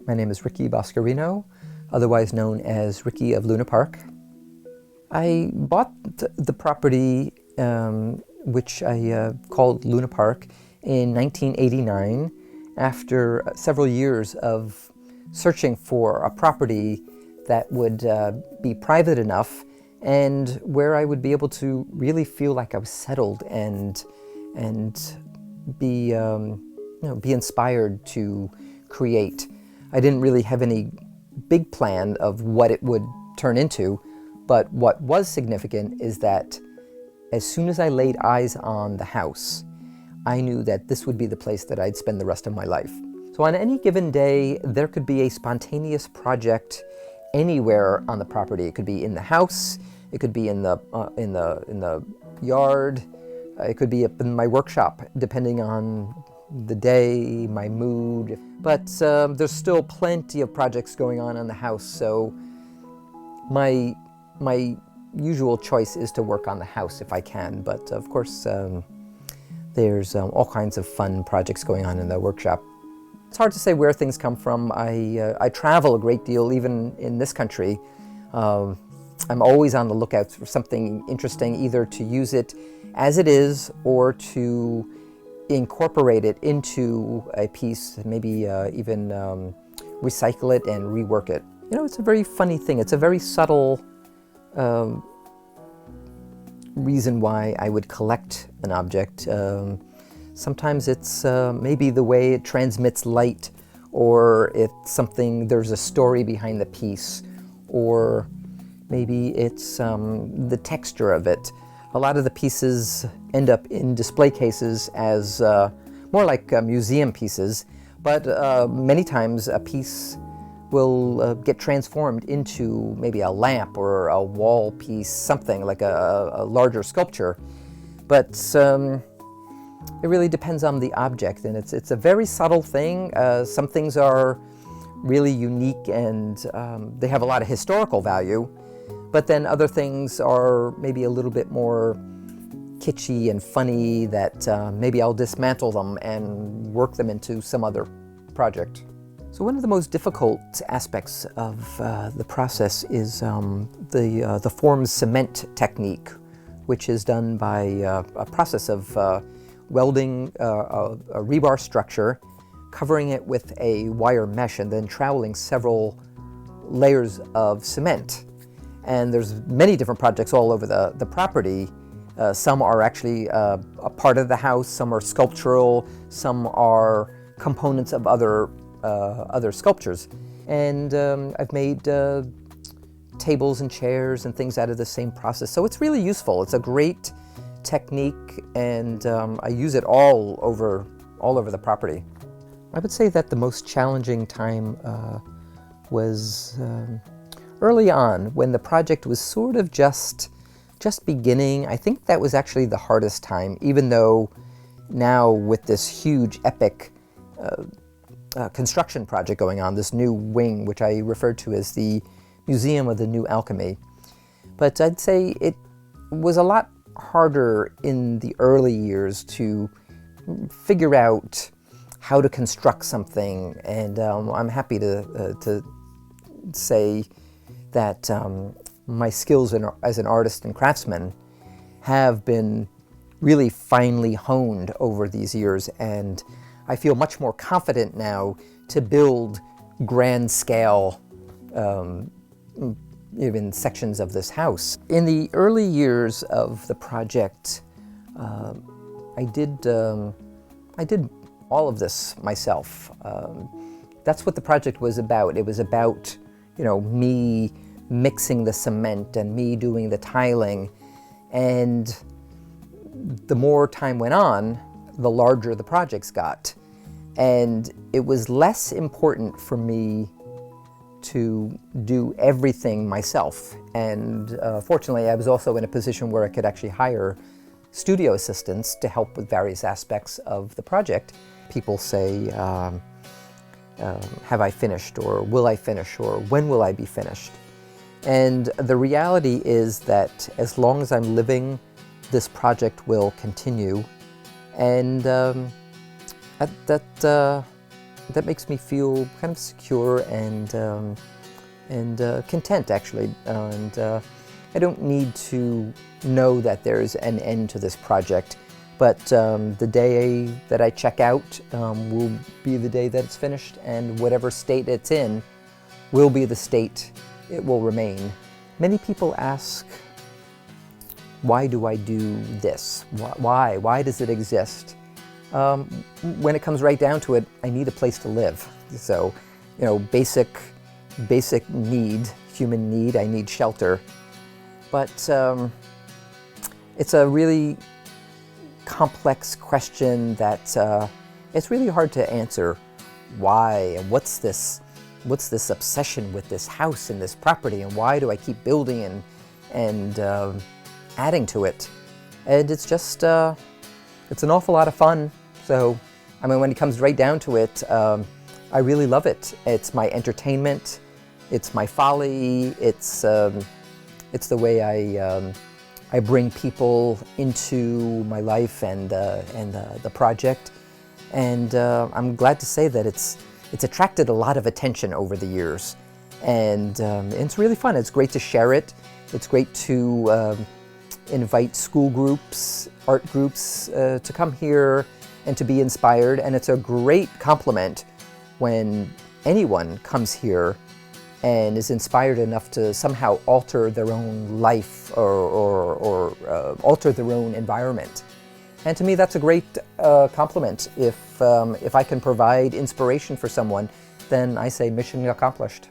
My name is Ricky Boscarino, otherwise known as Ricky of Luna Parc. I bought the property, which I called Luna Parc, in 1989 after several years of searching for a property that would be private enough and where I would be able to really feel like I was settled and be be inspired to create. I didn't really have any big plan of what it would turn into, but what was significant is that as soon as I laid eyes on the house, I knew that this would be the place that I'd spend the rest of my life. So on any given day, there could be a spontaneous project anywhere on the property. It could be in the house, it could be in the yard, it could be up in my workshop, depending on the day, my mood. But there's still plenty of projects going on the house, so my usual choice is to work on the house if I can. But of course, there's all kinds of fun projects going on in the workshop. It's hard to say where things come from. I travel a great deal, even in this country. I'm always on the lookout for something interesting, either to use it as it is or to incorporate it into a piece, maybe even recycle it and rework it. You know, it's a very funny thing. It's a very subtle reason why I would collect an object. Sometimes it's maybe the way it transmits light, or it's something, there's a story behind the piece, or maybe it's the texture of it. A lot of the pieces end up in display cases as more like museum pieces, but many times a piece will get transformed into maybe a lamp or a wall piece, something like a larger sculpture. But it really depends on the object, and it's a very subtle thing. Some things are really unique and they have a lot of historical value, but then other things are maybe a little bit more kitschy and funny that maybe I'll dismantle them and work them into some other project. So one of the most difficult aspects of the process is the formed cement technique, which is done by a process of welding a rebar structure, covering it with a wire mesh, and then troweling several layers of cement. And there's many different projects all over the property. Some are actually a part of the house, some are sculptural, some are components of other sculptures. And I've made tables and chairs and things out of the same process. So it's really useful. It's a great technique, and I use it all over the property. I would say that the most challenging time was early on, when the project was sort of just beginning. I think that was actually the hardest time, even though now with this huge epic construction project going on, this new wing, which I refer to as the Museum of the New Alchemy. But I'd say it was a lot harder in the early years to figure out how to construct something, and I'm happy to say that my skills as an artist and craftsman have been really finely honed over these years, and I feel much more confident now to build grand scale even sections of this house. In the early years of the project, I did all of this myself. That's what the project was about. It was about, me mixing the cement and me doing the tiling. And the more time went on, the larger the projects got. And it was less important for me to do everything myself. And fortunately, I was also in a position where I could actually hire studio assistants to help with various aspects of the project. People say, have I finished, or will I finish, or when will I be finished? And the reality is that as long as I'm living, this project will continue. And that makes me feel kind of secure and content, actually. And I don't need to know that there's an end to this project, but the day that I check out will be the day that it's finished, and whatever state it's in will be the state it will remain. Many people ask, why do I do this? Why? Why does it exist? When it comes right down to it, I need a place to live. So, you know, basic need, human need, I need shelter. But it's a really complex question that it's really hard to answer. Why? And what's this obsession with this house and this property, and why do I keep building and adding to it? And it's just it's an awful lot of fun. So, I mean, when it comes right down to it, I really love it. It's my entertainment, it's my folly, it's the way I bring people into my life and the project. And I'm glad to say that it's attracted a lot of attention over the years. And it's really fun. It's great to share it. It's great to invite school groups, art groups to come here and to be inspired. And it's a great compliment when anyone comes here and is inspired enough to somehow alter their own life or alter their own environment. And to me, that's a great compliment. If I can provide inspiration for someone, then I say mission accomplished.